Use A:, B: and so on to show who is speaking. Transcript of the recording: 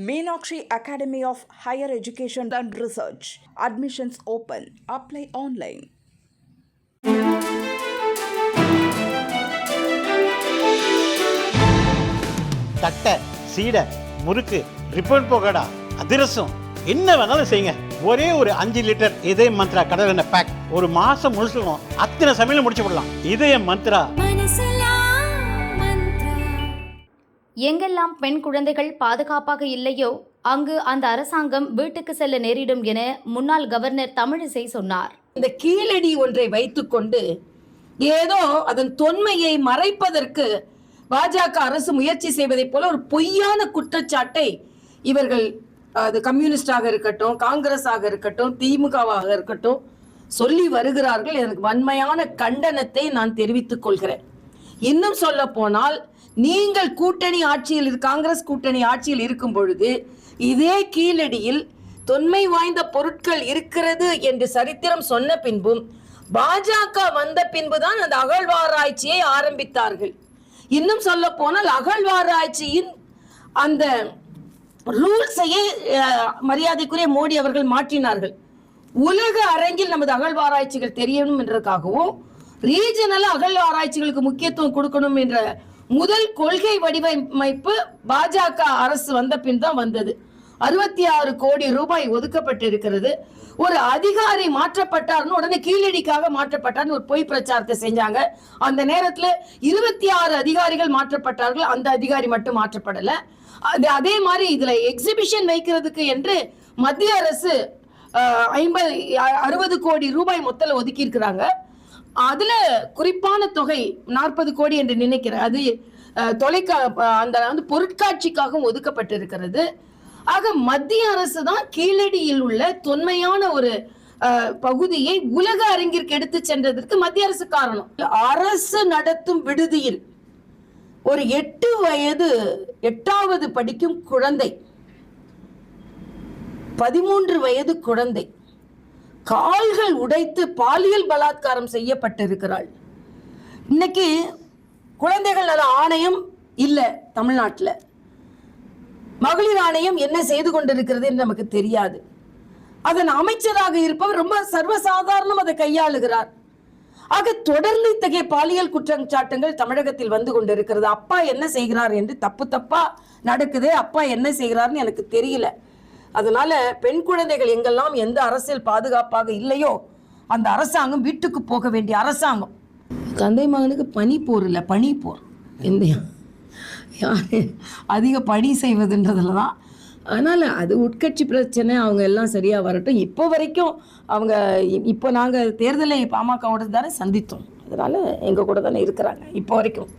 A: Meenakshi Academy of Higher Education and Research. Admissions open. Apply online.
B: தட்டை, சீடை, முறுக்கு, ribbon போகடா, அதிரசம் என்ன வேணாலும் செய்யுங்க. ஒரே ஒரு 5 லிட்டர் இதய மந்த்ரா கடல் எண்ணெய் பேக் ஒரு மாசம் முழுசுக்கும் அத்தனை சமையல் முடிச்சு விடலாம். இதய மந்த்ரா.
C: எங்கெல்லாம் பெண் குழந்தைகள் பாதுகாப்பாக இல்லையோ அங்கு அந்த அரசாங்கம் வீட்டுக்கு செல்ல நேரிடும் என முன்னாள் கவர்னர் தமிழிசை சொன்னார்.
D: இந்த கீழடி ஒன்றை வைத்துக்கொண்டு ஏதோ அதன் தொன்மையை மறைப்பதற்கு பாஜக அரசு முயற்சி செய்வதைப் போல ஒரு பொய்யான குற்றச்சாட்டை இவர்கள், அது கம்யூனிஸ்டாக இருக்கட்டும், காங்கிரஸாக இருக்கட்டும், திமுகவாக இருக்கட்டும், சொல்லி வருகிறார்கள். எனக்கு வன்மையான கண்டனத்தை நான் தெரிவித்துக் கொள்கிறேன். இன்னும் சொல்ல போனால், நீங்கள் கூட்டணி ஆட்சியில், காங்கிரஸ் கூட்டணி ஆட்சியில் இருக்கும் பொழுது இதே கீழடியில் தொன்மை வாய்ந்த பொருட்கள் இருக்கிறது என்று சரித்திரம் சொன்ன பின்பும் பாஜக வந்த பின்புதான் அந்த அகழ்வாராய்ச்சியை ஆரம்பித்தார்கள். இன்னும் சொல்ல போனால் அகழ்வாராய்ச்சியின் அந்த ரூல்ஸையே மரியாதைக்குரிய மோடி அவர்கள் மாற்றினார்கள். உலக அரங்கில் நமது அகழ்வாராய்ச்சிகள் தெரியணும் என்றதுக்காகவும் ரீஜனல் அகழ்வாராய்ச்சிகளுக்கு முக்கியத்துவம் கொடுக்கணும் என்ற முதல் கொள்கை வடிவமைப்பு பாஜக அரசு வந்த பின் தான் வந்தது. 66 கோடி ரூபாய் ஒதுக்கப்பட்டிருக்கிறது. ஒரு அதிகாரி மாற்றப்பட்டார்னு உடனே கீழடிக்காக மாற்றப்பட்டார்னு ஒரு பொய் பிரச்சாரத்தை செஞ்சாங்க. அந்த நேரத்தில் 26 அதிகாரிகள் மாற்றப்பட்டார்கள். அந்த அதிகாரி மட்டும் மாற்றப்படல. அதே மாதிரி இதுல எக்ஸிபிஷன் வைக்கிறதுக்கு என்று மத்திய அரசு 60 கோடி ரூபாய் மொத்தம் ஒதுக்கி இருக்கிறாங்க. அதுல குறிப்பான தொகை 40 கோடி என்று நினைக்கிறேன். அது அந்த பொருட்காட்சிக்காகவும் ஒதுக்கப்பட்டிருக்கிறது. ஆக மத்திய அரசு தான் கீழடியில் உள்ள தொன்மையான ஒரு பகுதியை உலக அரங்கிற்கு எடுத்து சென்றதற்கு மத்திய அரசு காரணம். அரசு நடத்தும் விடுதியில் ஒரு 8 வயது 8வது படிக்கும் குழந்தை, 13 வயது குழந்தை கால்கள் உடைத்து பாலியல் பலாத்காரம் செய்யப்பட்டிருக்கிறாள். இன்னைக்கு குழந்தைகள் நல ஆணையம் இல்லை தமிழ்நாட்டில். மகளிர் ஆணையம் என்ன செய்து கொண்டிருக்கிறது என்று நமக்கு தெரியாது. அதன் அமைச்சராக இருப்பவர் ரொம்ப சர்வசாதாரணம் அதை கையாளுகிறார். ஆக தொடர்ந்து இத்தகைய பாலியல் குற்றச்சாட்டுகள் தமிழகத்தில் வந்து கொண்டிருக்கிறது. அப்பா என்ன செய்கிறார் என்று தப்பா நடக்குது. அப்பா என்ன செய்கிறார்னு எனக்கு தெரியல. அதனால பெண் குழந்தைகள் எங்கெல்லாம் எந்த அரசியல் பாதுகாப்பாக இல்லையோ அந்த அரசாங்கம் வீட்டுக்கு போக வேண்டிய அரசாங்கம். தந்தை மகனுக்கு பனி போர் இல்லை, பனி போர். எந்த யார் அதிக பணி செய்வதுன்றதுல தான். அதனால் அது உட்கட்சி பிரச்சனை, அவங்க எல்லாம் சரியாக வரட்டும். இப்போ வரைக்கும் அவங்க, இப்போ நாங்கள் தேர்தலை பாமகவோட தானே சந்தித்தோம். அதனால் எங்கள் கூட தானே இருக்கிறாங்க இப்போ வரைக்கும்.